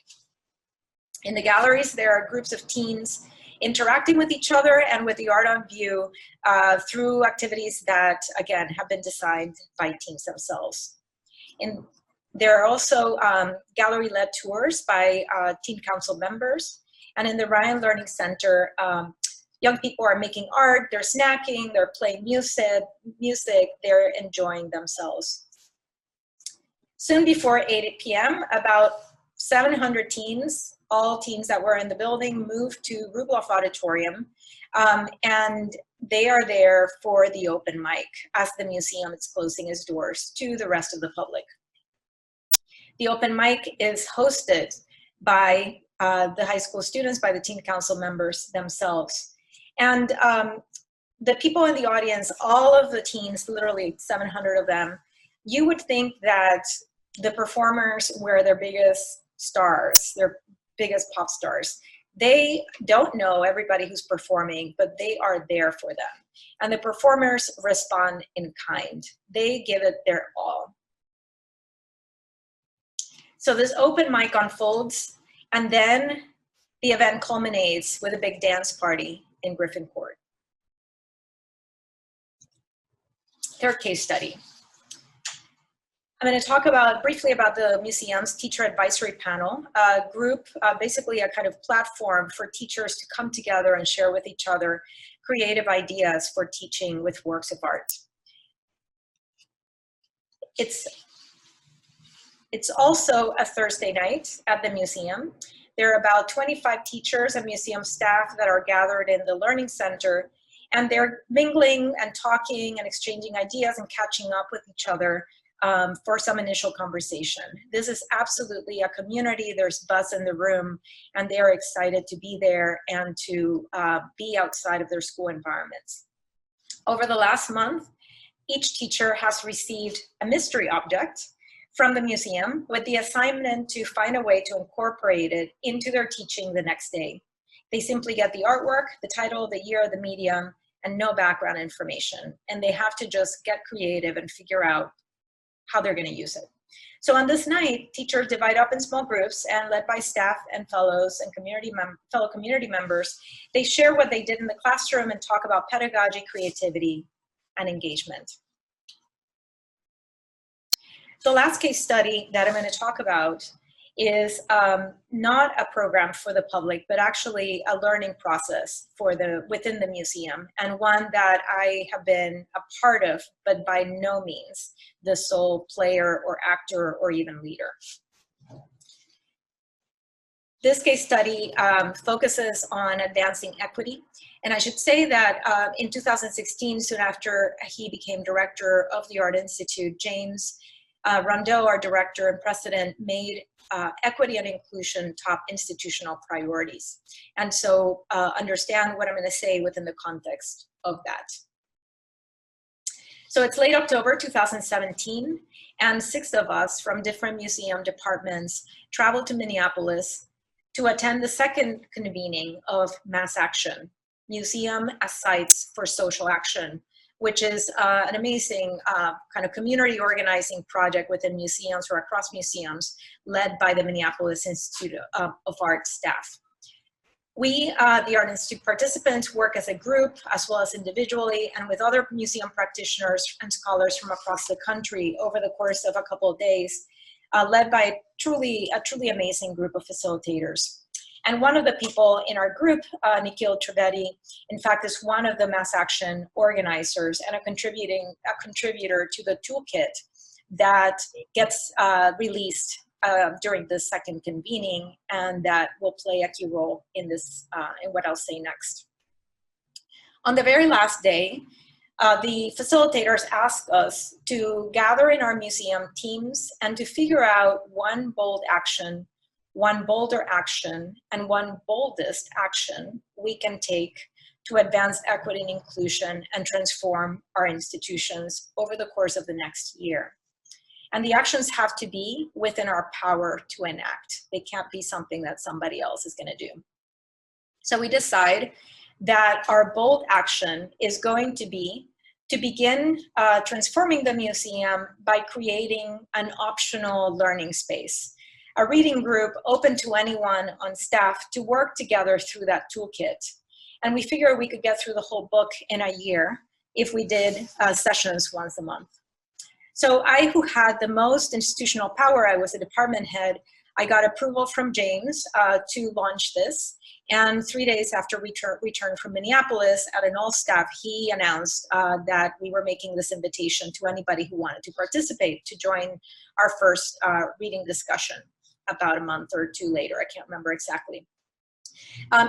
In the galleries, there are groups of teens interacting with each other and with the art on view through activities that, again, have been designed by teens themselves. There are also gallery-led tours by teen council members. And in the Ryan Learning Center, young people are making art, they're snacking, they're playing music, they're enjoying themselves. Soon before 8 p.m., about 700 teens, all teens that were in the building, moved to Rubloff Auditorium, and they are there for the open mic as the museum is closing its doors to the rest of the public. The open mic is hosted by the high school students, by the teen council members themselves. And the people in the audience, all of the teens, literally 700 of them, you would think that the performers were their biggest stars, their biggest pop stars. They don't know everybody who's performing, but they are there for them. And the performers respond in kind. They give it their all. So this open mic unfolds, and then the event culminates with a big dance party in Griffin Court. Third case study. I'm going to talk briefly about the museum's teacher advisory panel, a group, basically a kind of platform for teachers to come together and share with each other creative ideas for teaching with works of art. It's also a Thursday night at the museum. There are about 25 teachers and museum staff that are gathered in the Learning Center, and they're mingling and talking and exchanging ideas and catching up with each other for some initial conversation. This is absolutely a community. There's buzz in the room, and they're excited to be there and to be outside of their school environments. Over the last month, each teacher has received a mystery object from the museum with the assignment to find a way to incorporate it into their teaching the next day. They simply get the artwork, the title, the year, the medium, and no background information. And they have to just get creative and figure out how they're going to use it. So on this night, teachers divide up in small groups and led by staff and fellows and fellow community members, they share what they did in the classroom and talk about pedagogy, creativity, and engagement. The last case study that I'm going to talk about is not a program for the public, but actually a learning process within the museum, and one that I have been a part of, but by no means the sole player or actor or even leader. This case study focuses on advancing equity. And I should say that in 2016, soon after he became director of the Art Institute, James Rondeau, our director and president, made equity and inclusion top institutional priorities. And so understand what I'm going to say within the context of that. So it's late October 2017, and 6 of us from different museum departments traveled to Minneapolis to attend the second convening of Mass Action, Museum as Sites for Social Action, which is an amazing kind of community organizing project within museums or across museums, led by the Minneapolis Institute of Art staff. We, the Art Institute participants, work as a group as well as individually and with other museum practitioners and scholars from across the country over the course of a couple of days, led by a truly amazing group of facilitators. And one of the people in our group, Nikhil Trivedi, in fact, is one of the mass action organizers and a contributor to the toolkit that gets released during the second convening, and that will play a key role in this, in what I'll say next. On the very last day, the facilitators asked us to gather in our museum teams and to figure out one bold action, one bolder action, and one boldest action we can take to advance equity and inclusion and transform our institutions over the course of the next year. And the actions have to be within our power to enact. They can't be something that somebody else is going to do. So we decide that our bold action is going to be to begin transforming the museum by creating an optional learning space, a reading group open to anyone on staff to work together through that toolkit. And we figured we could get through the whole book in a year if we did sessions once a month. So I, who had the most institutional power, I was a department head, I got approval from James to launch this. And 3 days after we returned from Minneapolis at an all-staff, he announced that we were making this invitation to anybody who wanted to participate to join our first reading discussion about a month or two later. I can't remember exactly.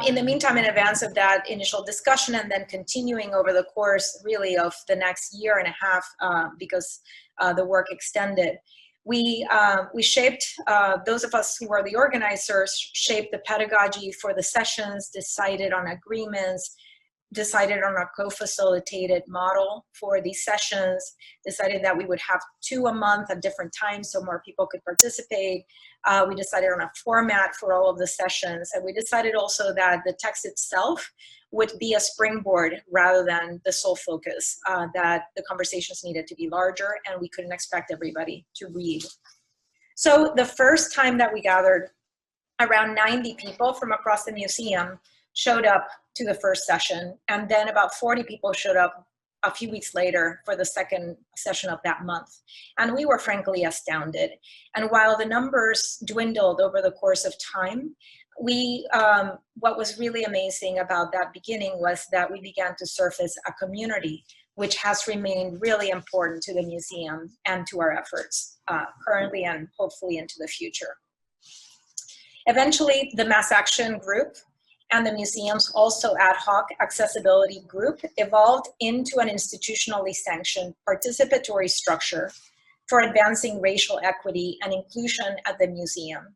In the meantime, in advance of that initial discussion and then continuing over the course really of the next year and a half, because the work extended, we shaped, those of us who were the organizers, shaped the pedagogy for the sessions, decided on agreements, decided on a co-facilitated model for these sessions, decided that we would have 2 a month at different times so more people could participate. We decided on a format for all of the sessions, and we decided also that the text itself would be a springboard rather than the sole focus, that the conversations needed to be larger and we couldn't expect everybody to read. So the first time that we gathered, around 90 people from across the museum showed up to the first session, and then about 40 people showed up a few weeks later for the second session of that month. And we were frankly astounded. And while the numbers dwindled over the course of time, what was really amazing about that beginning was that we began to surface a community which has remained really important to the museum and to our efforts currently and hopefully into the future. Eventually, the Mass Action Group and the museum's also ad hoc accessibility group evolved into an institutionally sanctioned participatory structure for advancing racial equity and inclusion at the museum.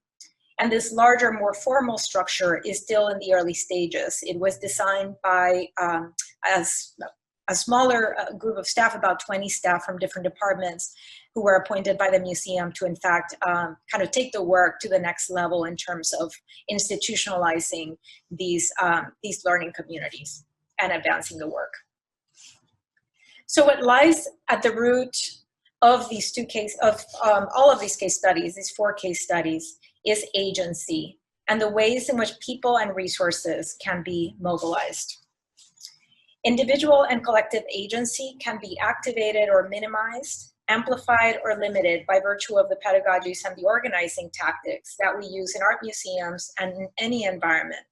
And this larger, more formal structure is still in the early stages. It was designed by a smaller group of staff, about 20 staff from different departments, who were appointed by the museum to, in fact, kind of take the work to the next level in terms of institutionalizing these learning communities and advancing the work. So what lies at the root of these all of these case studies, these 4 case studies, is agency and the ways in which people and resources can be mobilized. Individual and collective agency can be activated or minimized, amplified or limited by virtue of the pedagogies and the organizing tactics that we use in art museums and in any environment,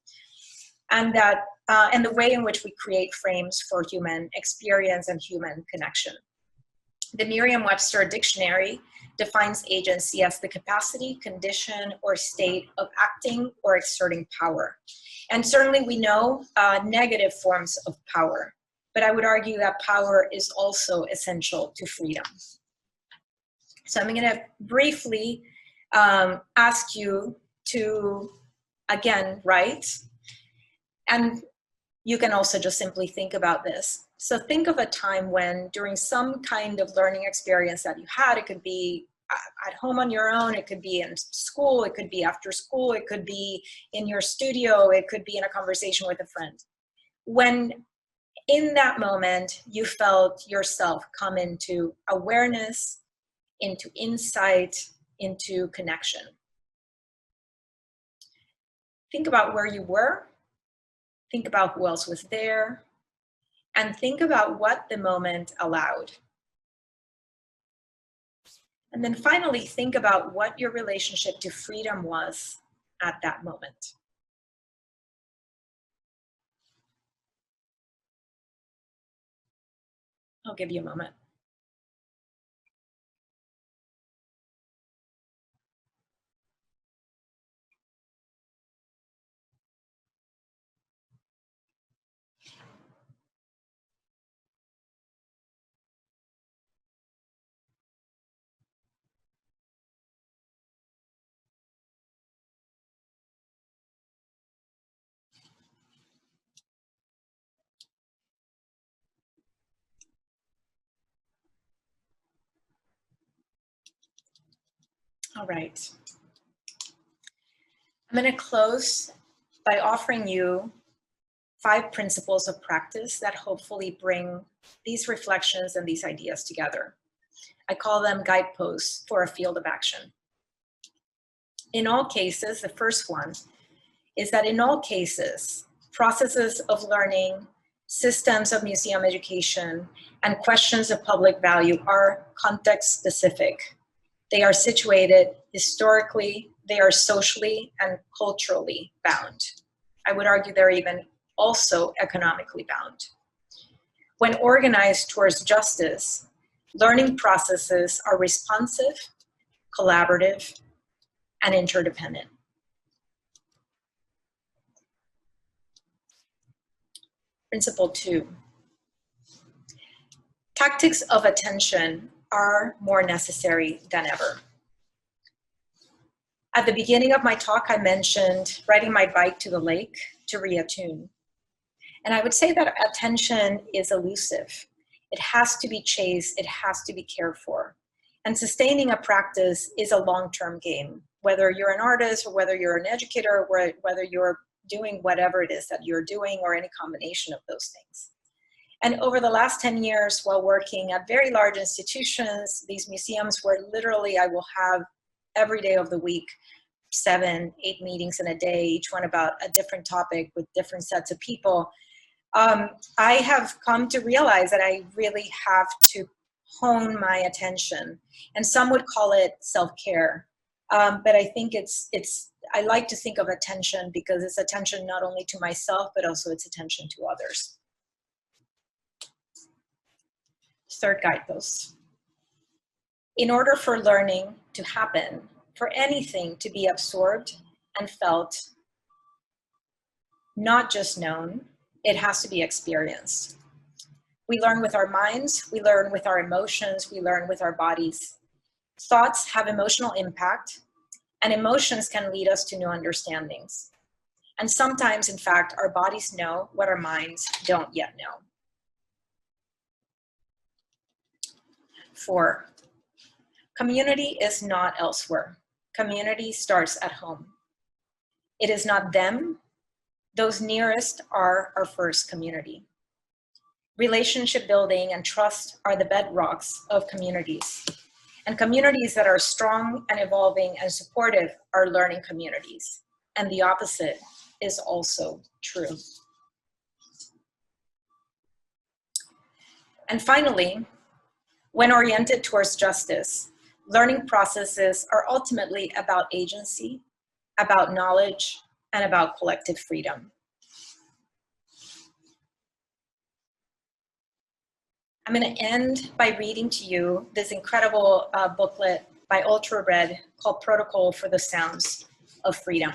and the way in which we create frames for human experience and human connection. The Merriam-Webster dictionary defines agency as the capacity, condition, or state of acting or exerting power. And certainly we know negative forms of power, but I would argue that power is also essential to freedom. So I'm going to briefly ask you to, again, write, and you can also just simply think about this. So think of a time when, during some kind of learning experience that you had, it could be at home on your own, it could be in school, it could be after school, it could be in your studio, it could be in a conversation with a friend. When in that moment, you felt yourself come into awareness, into insight, into connection. Think about where you were, think about who else was there, and think about what the moment allowed. And then finally, think about what your relationship to freedom was at that moment. I'll give you a moment. All right. I'm going to close by offering you 5 principles of practice that hopefully bring these reflections and these ideas together. I call them guideposts for a field of action. In all cases, the first one is that in all cases, processes of learning, systems of museum education, and questions of public value are context specific. They are situated historically, they are socially and culturally bound. I would argue they're even also economically bound. When organized towards justice, learning processes are responsive, collaborative, and interdependent. Principle 2. Tactics of attention are more necessary than ever. At the beginning of my talk, I mentioned riding my bike to the lake to reattune. And I would say that attention is elusive. It has to be chased, it has to be cared for. And sustaining a practice is a long-term game, whether you're an artist or whether you're an educator or whether you're doing whatever it is that you're doing or any combination of those things. And over the last 10 years, while working at very large institutions, these museums where literally I will have every day of the week, 7, 8 meetings in a day, each one about a different topic with different sets of people, I have come to realize that I really have to hone my attention. And some would call it self-care. But I think I like to think of attention because it's attention not only to myself, but also it's attention to others. Third guidepost. In order for learning to happen, for anything to be absorbed and felt, not just known, it has to be experienced. We learn with our minds, we learn with our emotions, we learn with our bodies. Thoughts have emotional impact, and emotions can lead us to new understandings. And sometimes, in fact, our bodies know what our minds don't yet know. 4, community is not elsewhere. Community starts at home. It is not them. Those nearest are our first community. Relationship building and trust are the bedrocks of communities. And communities that are strong and evolving and supportive are learning communities. And the opposite is also true. And finally, when oriented towards justice, learning processes are ultimately about agency, about knowledge, and about collective freedom. I'm going to end by reading to you this incredible booklet by Ultra Red called Protocol for the Sounds of Freedom.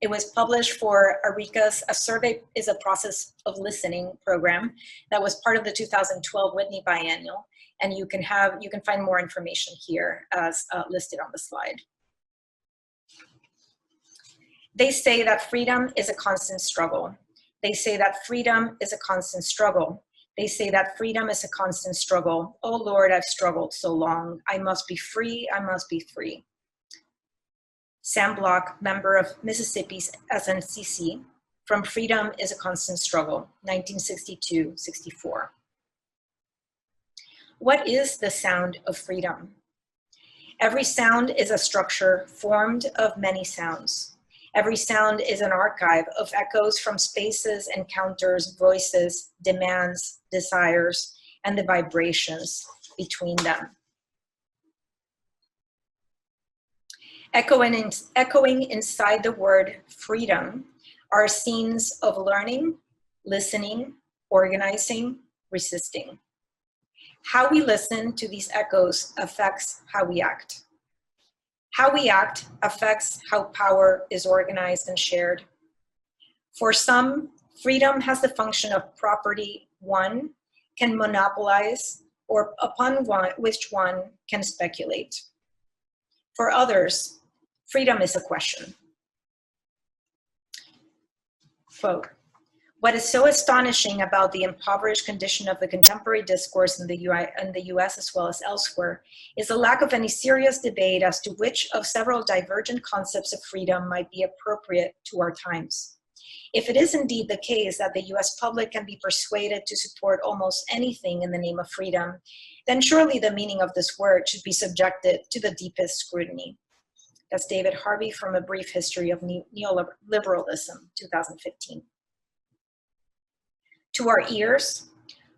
It was published for Arica's A Survey is a Process of Listening program that was part of the 2012 Whitney Biennial. And you can find more information here as listed on the slide. They say that freedom is a constant struggle. They say that freedom is a constant struggle. They say that freedom is a constant struggle. Oh Lord, I've struggled so long. I must be free, I must be free. Sam Block, member of Mississippi's SNCC, from Freedom is a Constant Struggle, 1962-64. What is the sound of freedom? Every sound is a structure formed of many sounds. Every sound is an archive of echoes from spaces, encounters, voices, demands, desires, and the vibrations between them. Echoing inside the word freedom are scenes of learning, listening, organizing, resisting. How we listen to these echoes affects how we act. How we act affects how power is organized and shared. For some, freedom has the function of property one can monopolize or upon which one can speculate. For others, freedom is a question. Quote, what is so astonishing about the impoverished condition of the contemporary discourse in the US as well as elsewhere is the lack of any serious debate as to which of several divergent concepts of freedom might be appropriate to our times. If it is indeed the case that the US public can be persuaded to support almost anything in the name of freedom, then surely the meaning of this word should be subjected to the deepest scrutiny. That's David Harvey from A Brief History of Neoliberalism, 2015. To our ears,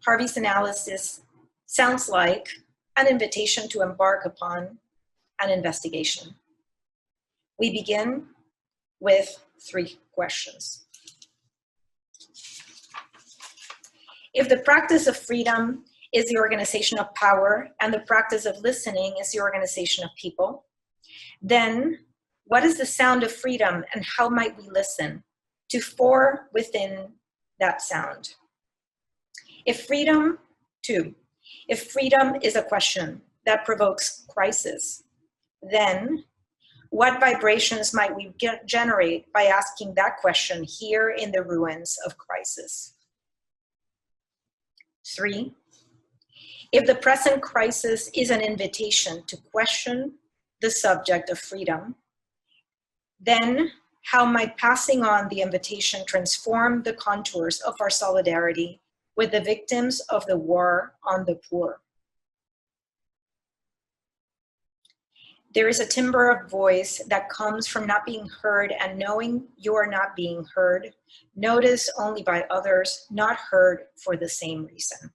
Harvey's analysis sounds like an invitation to embark upon an investigation. We begin with 3 questions. If the practice of freedom is the organization of power and the practice of listening is the organization of people, then what is the sound of freedom and how might we listen to for within that sound? If freedom is a question that provokes crisis, then what vibrations might we generate by asking that question here in the ruins of crisis? 3, if the present crisis is an invitation to question the subject of freedom, then how might passing on the invitation transform the contours of our solidarity with the victims of the war on the poor? There is a timbre of voice that comes from not being heard and knowing you are not being heard, noticed only by others, not heard for the same reason.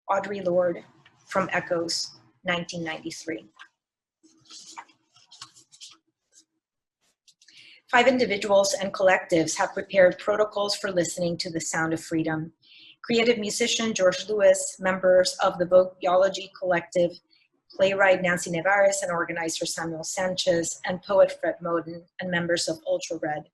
Audre Lorde from Echoes, 1993. 5 individuals and collectives have prepared protocols for listening to the sound of freedom. Creative musician George Lewis, members of the Vogueology Collective, playwright Nancy Nevares and organizer Samuel Sanchez, and poet Fred Moden, and members of Ultra Red.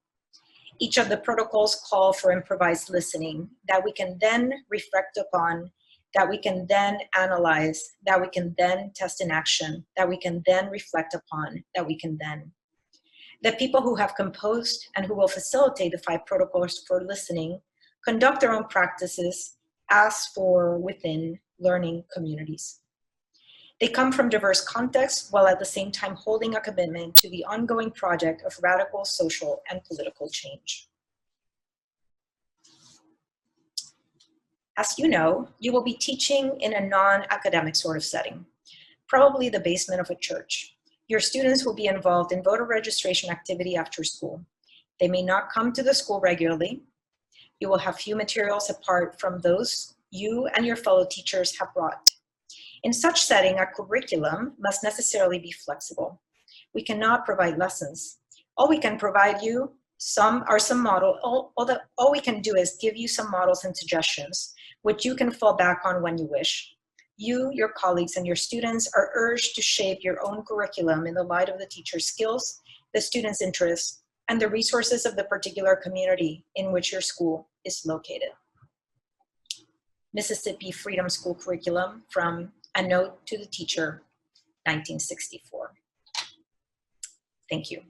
Each of the protocols call for improvised listening that we can then reflect upon, that we can then analyze, that we can then test in action, that we can then reflect upon, that we can then. The people who have composed and who will facilitate the 5 protocols for listening conduct their own practices as for within learning communities. They come from diverse contexts while at the same time holding a commitment to the ongoing project of radical social and political change. As you know, you will be teaching in a non-academic sort of setting, probably the basement of a church. Your students will be involved in voter registration activity after school. They may not come to the school regularly. You will have few materials apart from those you and your fellow teachers have brought. In such setting, our curriculum must necessarily be flexible. We cannot provide lessons. All we can provide you some models. All we can do is give you some models and suggestions, which you can fall back on when you wish. You, your colleagues, and your students are urged to shape your own curriculum in the light of the teacher's skills, the student's interests, and the resources of the particular community in which your school is located. Mississippi Freedom School Curriculum from A Note to the Teacher, 1964. Thank you.